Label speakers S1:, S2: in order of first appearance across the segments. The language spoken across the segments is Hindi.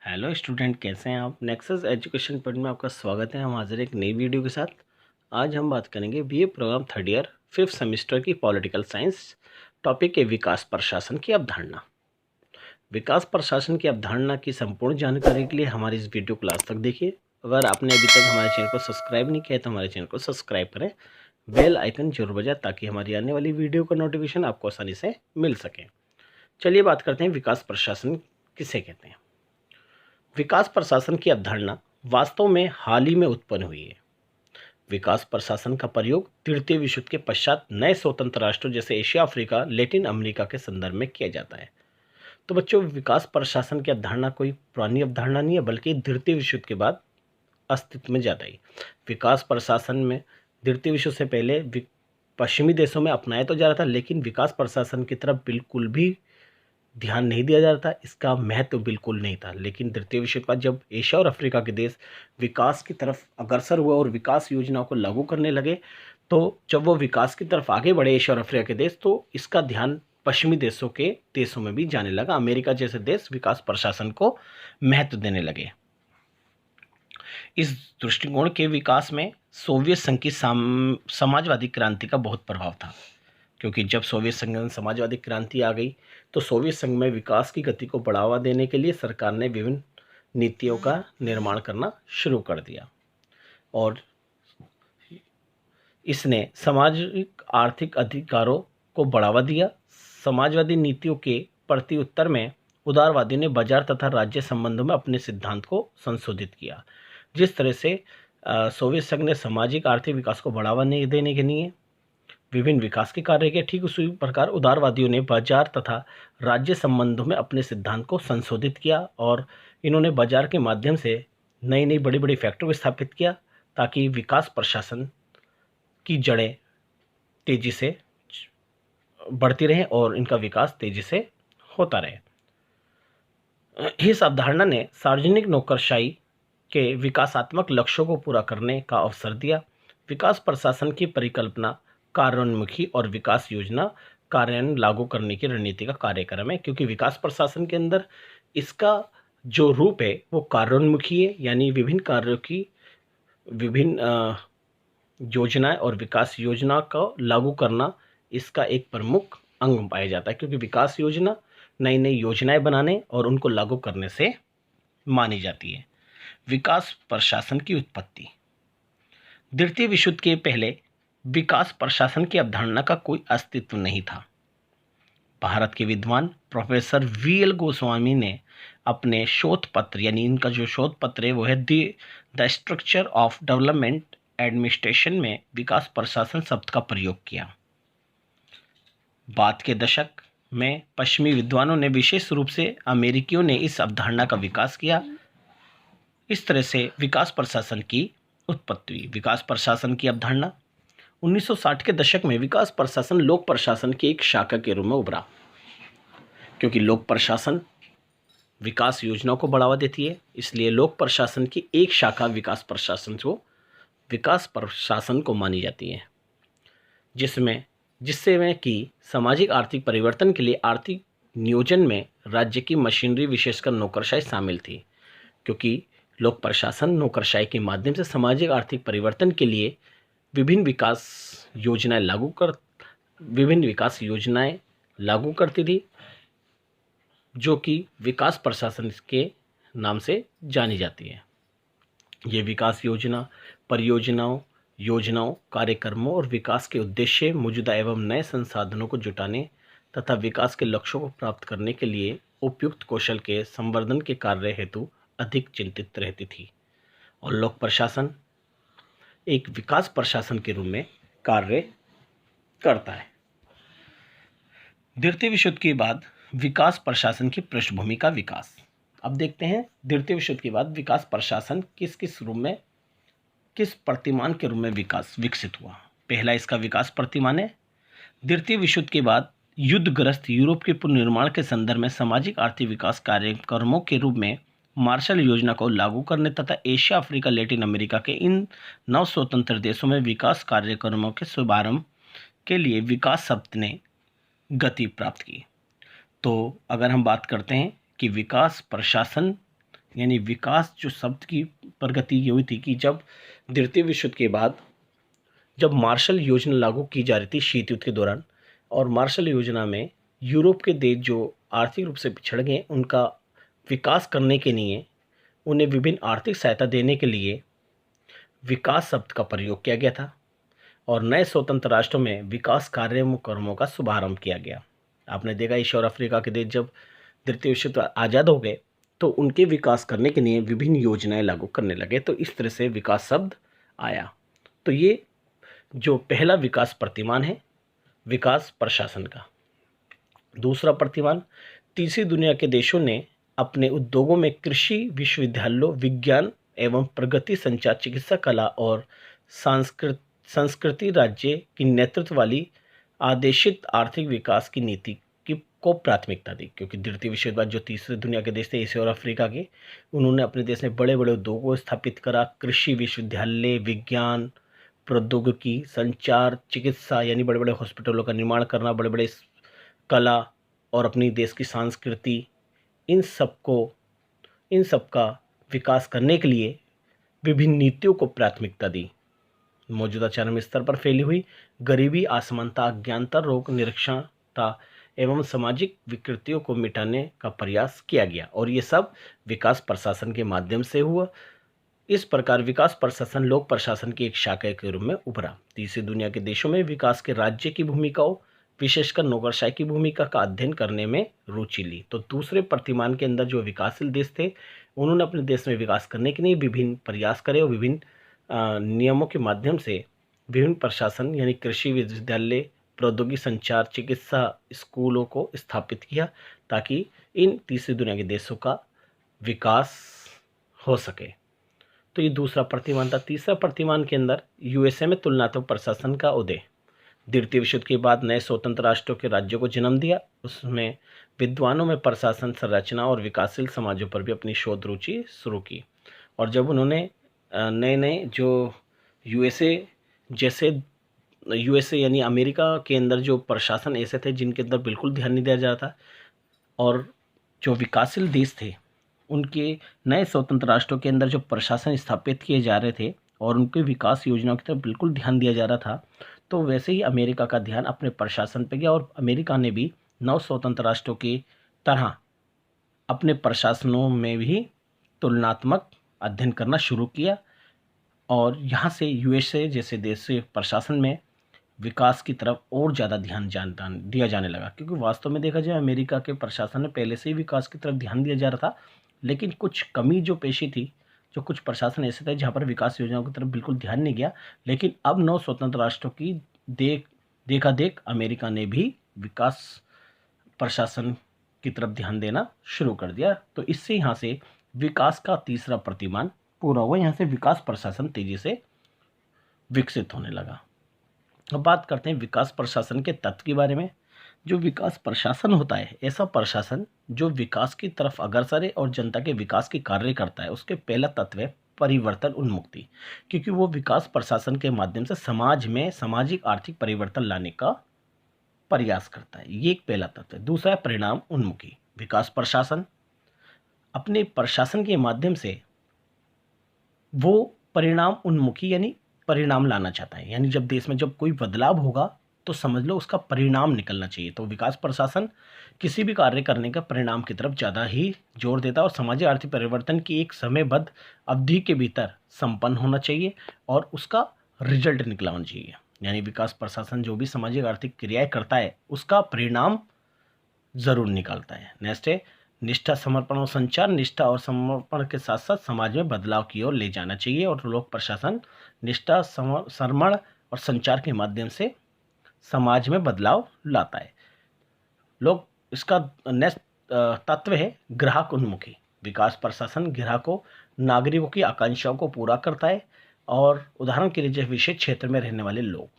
S1: हेलो स्टूडेंट, कैसे हैं आप। नेक्सस एजुकेशन पॉइंट में आपका स्वागत है। हम हाजिर एक नई वीडियो के साथ। आज हम बात करेंगे BA programme third year 5th semester की पॉलिटिकल साइंस टॉपिक के विकास प्रशासन की अवधारणा। विकास प्रशासन की अवधारणा की संपूर्ण जानकारी के लिए हमारी इस वीडियो को लास्ट तक देखिए। अगर आपने अभी तक हमारे चैनल को सब्सक्राइब नहीं किया तो हमारे चैनल को सब्सक्राइब करें, बेल आइकन जरूर बजाएं ताकि हमारी आने वाली वीडियो का नोटिफिकेशन आपको आसानी से मिल सके। चलिए बात करते हैं विकास प्रशासन किसे कहते हैं। विकास प्रशासन की अवधारणा वास्तव में हाल ही में उत्पन्न हुई है। विकास प्रशासन का प्रयोग तृतीय विश्व युद्ध के पश्चात नए स्वतंत्र राष्ट्रों जैसे एशिया, अफ्रीका, लैटिन अमेरिका के संदर्भ में किया जाता है। तो बच्चों, विकास प्रशासन की अवधारणा कोई पुरानी अवधारणा नहीं है, बल्कि द्वितीय विश्व युद्ध के बाद अस्तित्व में जाता है। विकास प्रशासन में द्वितीय विश्व से पहले पश्चिमी देशों में अपनाया तो जा रहा था, लेकिन विकास प्रशासन की तरफ बिल्कुल भी ध्यान नहीं दिया जा रहा था। इसका महत्व बिल्कुल नहीं था। लेकिन द्वितीय विश्व युद्ध के बाद जब एशिया और अफ्रीका के देश विकास की तरफ अग्रसर हुआ और विकास योजनाओं को लागू करने लगे, तो जब वो विकास की तरफ आगे बढ़े एशिया और अफ्रीका के देश, तो इसका ध्यान पश्चिमी देशों में भी जाने लगा। अमेरिका जैसे देश विकास प्रशासन को महत्व देने लगे। इस दृष्टिकोण के विकास में सोवियत संघ की समाजवादी क्रांति का बहुत प्रभाव था, क्योंकि जब सोवियत संघ में समाजवादी क्रांति आ गई तो सोवियत संघ में विकास की गति को बढ़ावा देने के लिए सरकार ने विभिन्न नीतियों का निर्माण करना शुरू कर दिया और इसने सामाजिक आर्थिक अधिकारों को बढ़ावा दिया। समाजवादी नीतियों के प्रति उत्तर में उदारवादियों ने बाजार तथा राज्य संबंधों में अपने सिद्धांत को संशोधित किया। जिस तरह से सोवियत संघ ने सामाजिक आर्थिक विकास को बढ़ावा देने के लिए विभिन्न विकास के कार्य किए, ठीक उसी प्रकार उदारवादियों ने बाजार तथा राज्य संबंधों में अपने सिद्धांत को संशोधित किया और इन्होंने बाजार के माध्यम से नई नई बड़ी बड़ी फैक्ट्री स्थापित किया ताकि विकास प्रशासन की जड़ें तेजी से बढ़ती रहें और इनका विकास तेजी से होता रहे। इस अवधारणा ने सार्वजनिक नौकरशाही के विकासात्मक लक्ष्यों को पूरा करने का अवसर दिया। विकास प्रशासन की परिकल्पना कार्योन्मुखी और विकास योजना कार्यान्वयन लागू करने की रणनीति का कार्यक्रम है, क्योंकि विकास प्रशासन के अंदर इसका जो रूप है वो कार्योन्मुखी है, यानी विभिन्न कार्यों की विभिन्न योजनाएं और विकास योजना को लागू करना इसका एक प्रमुख अंग पाया जाता है, क्योंकि विकास योजना नई नई योजनाएं बनाने और उनको लागू करने से मानी जाती है। विकास प्रशासन की उत्पत्ति। द्वितीय विश्व युद्ध के पहले विकास प्रशासन की अवधारणा का कोई अस्तित्व नहीं था। भारत के विद्वान प्रोफेसर वी.एल. गोस्वामी ने अपने शोध पत्र, यानी इनका जो शोध पत्र है वो है the structure of development administration, में विकास प्रशासन शब्द का प्रयोग किया। बाद के दशक में पश्चिमी विद्वानों ने, विशेष रूप से अमेरिकियों ने, इस अवधारणा का विकास किया। इस तरह से विकास प्रशासन की उत्पत्ति हुई। विकास प्रशासन की अवधारणा 1960 के दशक में विकास प्रशासन लोक प्रशासन की एक शाखा के रूप में उभरा, क्योंकि लोक प्रशासन विकास योजनाओं को बढ़ावा देती है, इसलिए लोक प्रशासन की एक शाखा विकास प्रशासन को मानी जाती है, जिससे में कि सामाजिक आर्थिक परिवर्तन के लिए आर्थिक नियोजन में राज्य की मशीनरी, विशेषकर नौकरशाही शामिल थी। क्योंकि लोक प्रशासन नौकरशाही के माध्यम से सामाजिक आर्थिक परिवर्तन के लिए विभिन्न विकास योजनाएं लागू करती थी, जो कि विकास प्रशासन के नाम से जानी जाती है। ये विकास योजनाओं, कार्यक्रमों और विकास के उद्देश्य मौजूदा एवं नए संसाधनों को जुटाने तथा विकास के लक्ष्यों को प्राप्त करने के लिए उपयुक्त कौशल के संवर्धन के कार्य हेतु अधिक चिंतित रहती थी। और लोक प्रशासन एक विकास प्रशासन के रूप में कार्य करता है। द्वितीय विश्व युद्ध के बाद विकास प्रशासन की पृष्ठभूमि का विकास। अब देखते हैं द्वितीय विश्व युद्ध के बाद विकास प्रशासन किस रूप में, किस प्रतिमान के रूप में विकसित हुआ। पहला इसका विकास प्रतिमान है। द्वितीय विश्व युद्ध के बाद युद्धग्रस्त यूरोप के पुनर्निर्माण के संदर्भ में सामाजिक आर्थिक विकास कार्यक्रमों के रूप में मार्शल योजना को लागू करने तथा एशिया, अफ्रीका, लैटिन अमेरिका के इन नव स्वतंत्र देशों में विकास कार्यक्रमों के शुभारंभ के लिए विकास शब्द ने गति प्राप्त की। तो अगर हम बात करते हैं कि विकास प्रशासन यानी विकास जो शब्द की प्रगति ये हुई थी कि जब द्वितीय विश्व युद्ध के बाद जब मार्शल योजना लागू की जा रही थी शीत युद्ध के दौरान, और मार्शल योजना में यूरोप के देश जो आर्थिक रूप से पिछड़ गए उनका विकास करने के लिए उन्हें विभिन्न आर्थिक सहायता देने के लिए विकास शब्द का प्रयोग किया गया था और नए स्वतंत्र राष्ट्रों में विकास कार्यक्रमों का शुभारंभ किया गया। आपने देखा एशिया और अफ्रीका के देश जब द्वितीय विश्व युद्ध आज़ाद हो गए तो उनके विकास करने के लिए विभिन्न योजनाएं लागू करने लगे, तो इस तरह से विकास शब्द आया। तो ये जो पहला विकास प्रतिमान है विकास प्रशासन का। दूसरा प्रतिमान, तीसरी दुनिया के देशों ने अपने उद्योगों में कृषि, विश्वविद्यालयों, विज्ञान एवं प्रगति, संचार, चिकित्सा, कला और संस्कृति राज्य की नेतृत्व वाली आदेशित आर्थिक विकास की नीति को प्राथमिकता दी। क्योंकि द्वितीय विश्व युद्ध बाद जो तीसरी दुनिया के देश थे एशिया और अफ्रीका के, उन्होंने अपने देश में बड़े बड़े उद्योगों को स्थापित करा। कृषि, विश्वविद्यालय, विज्ञान, प्रौद्योगिकी, संचार, चिकित्सा यानी बड़े बड़े हॉस्पिटलों का निर्माण करना, बड़े बड़े कला और अपनी देश की संस्कृति, इन सब का विकास करने के लिए विभिन्न नीतियों को प्राथमिकता दी। मौजूदा चरम स्तर पर फैली हुई गरीबी, असमानता, अज्ञानता, रोग निरक्षरता एवं सामाजिक विकृतियों को मिटाने का प्रयास किया गया और ये सब विकास प्रशासन के माध्यम से हुआ। इस प्रकार विकास प्रशासन लोक प्रशासन की एक शाखा के रूप में उभरा। तीसरी दुनिया के देशों में विकास के राज्य की भूमिकाओं, विशेषकर नौकरशाही की भूमिका का अध्ययन करने में रुचि ली। तो दूसरे प्रतिमान के अंदर जो विकासशील देश थे उन्होंने अपने देश में विकास करने के लिए विभिन्न प्रयास करे और विभिन्न नियमों के माध्यम से विभिन्न प्रशासन यानी कृषि, विश्वविद्यालय, प्रौद्योगिकी, संचार, चिकित्सा, स्कूलों को स्थापित किया ताकि इन तीसरी दुनिया के देशों का विकास हो सके। तो ये दूसरा प्रतिमान था। तीसरा प्रतिमान के अंदर यूएसए में तुलनात्मक प्रशासन का उदय द्वितीय विश्व युद्ध के बाद नए स्वतंत्र राष्ट्रों के राज्यों को जन्म दिया। उसमें विद्वानों में प्रशासन संरचना और विकासशील समाजों पर भी अपनी शोध रुचि शुरू की। और जब उन्होंने नए नए जो यूएसए यानी अमेरिका के अंदर जो प्रशासन ऐसे थे जिनके अंदर बिल्कुल ध्यान नहीं दिया जा रहा था और जो विकासशील देश थे उनके नए स्वतंत्र राष्ट्रों के अंदर जो प्रशासन स्थापित किए जा रहे थे और उनके विकास योजनाओं की तरफ बिल्कुल ध्यान दिया जा रहा था, तो वैसे ही अमेरिका का ध्यान अपने प्रशासन पर गया और अमेरिका ने भी नव स्वतंत्र राष्ट्रों की तरह अपने प्रशासनों में भी तुलनात्मक अध्ययन करना शुरू किया और यहाँ से यूएसए जैसे देश से प्रशासन में विकास की तरफ और ज़्यादा ध्यान दिया जाने लगा। क्योंकि वास्तव में देखा जाए अमेरिका के प्रशासन में पहले से ही विकास की तरफ ध्यान दिया जा रहा था, लेकिन कुछ कमी जो पेशी थी, जो कुछ प्रशासन ऐसे थे जहाँ पर विकास योजनाओं की तरफ बिल्कुल ध्यान नहीं गया। लेकिन अब नौ स्वतंत्र राष्ट्रों की देख अमेरिका ने भी विकास प्रशासन की तरफ ध्यान देना शुरू कर दिया। तो इससे यहाँ से विकास का तीसरा प्रतिमान पूरा हुआ। यहाँ से विकास प्रशासन तेजी से विकसित होने लगा। अब बात करते हैं विकास प्रशासन के तत्व के बारे में। जो विकास प्रशासन होता है ऐसा प्रशासन जो विकास की तरफ अग्रसर है और जनता के विकास की कार्य करता है। उसके पहला तत्व है परिवर्तन उन्मुक्ति, क्योंकि वो विकास प्रशासन के माध्यम से समाज में सामाजिक आर्थिक परिवर्तन लाने का प्रयास करता है। ये एक पहला तत्व है। दूसरा है परिणाम उन्मुखी। विकास प्रशासन अपने प्रशासन के माध्यम से वो परिणाम उन्मुखी यानी परिणाम लाना चाहता है। यानी जब देश में जब कोई बदलाव होगा तो समझ लो उसका परिणाम निकलना चाहिए। तो विकास प्रशासन किसी भी कार्य करने का परिणाम की तरफ ज़्यादा ही जोर देता है और सामाजिक आर्थिक परिवर्तन की एक समयबद्ध अवधि के भीतर संपन्न होना चाहिए और उसका रिजल्ट निकला होना चाहिए। यानी विकास प्रशासन जो भी सामाजिक आर्थिक क्रियाएं करता है उसका परिणाम ज़रूर निकालता है। नेक्स्ट है निष्ठा, समर्पण और संचार। निष्ठा और समर्पण के साथ साथ समाज में बदलाव की ओर ले जाना चाहिए और लोक प्रशासन निष्ठा, समर्पण और संचार के माध्यम से समाज में बदलाव लाता है। लोग इसका नेक्स्ट तत्व है ग्राहक उन्मुखी। विकास प्रशासन ग्राहकों, नागरिकों की आकांक्षाओं को पूरा करता है और उदाहरण के लिए जैसे विशेष क्षेत्र में रहने वाले लोग।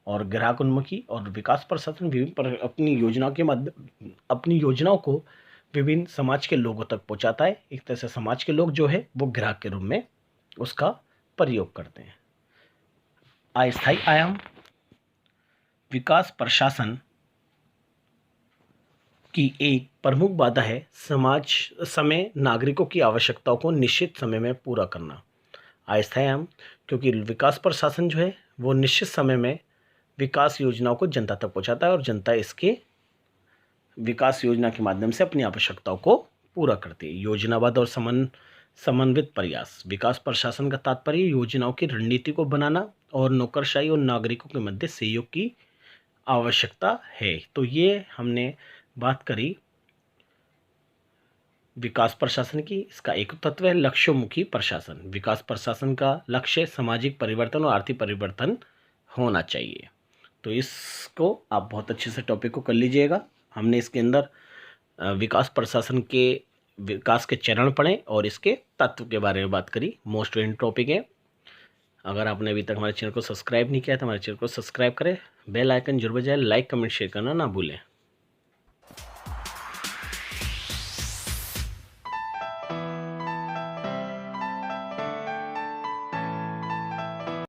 S1: और ग्राहक उन्मुखी और विकास प्रशासन विभिन्न अपनी योजनाओं को विभिन्न समाज के लोगों तक पहुंचाता है। एक तरह से समाज के लोग जो है वो ग्राहक के रूप में उसका प्रयोग करते हैं। अस्थायी आयाम। विकास प्रशासन की एक प्रमुख बाधा है समय नागरिकों की आवश्यकताओं को निश्चित समय में पूरा करना। आस्थायाम, क्योंकि विकास प्रशासन जो है वो निश्चित समय में विकास योजनाओं को जनता तक पहुंचाता है और जनता इसके विकास योजना के माध्यम से अपनी आवश्यकताओं को पूरा करती है। योजनाबद्ध और समन्वित प्रयास। विकास प्रशासन का तात्पर्य योजनाओं की रणनीति को बनाना और नौकरशाही और नागरिकों के मध्य सहयोग की आवश्यकता है। तो ये हमने बात करी विकास प्रशासन की। इसका एक तत्व है लक्ष्योन्मुखी प्रशासन। विकास प्रशासन का लक्ष्य सामाजिक परिवर्तन और आर्थिक परिवर्तन होना चाहिए। तो इसको आप बहुत अच्छे से टॉपिक को कर लीजिएगा। हमने इसके अंदर विकास प्रशासन के विकास के चरण पढ़े और इसके तत्व के बारे में बात करी। मोस्ट इम्पोर्टेंट टॉपिक है। अगर आपने अभी तक हमारे चैनल को सब्सक्राइब नहीं किया तो हमारे चैनल को सब्सक्राइब करें, बेल आइकन जरूर बजाएं, लाइक कमेंट शेयर करना ना भूलें।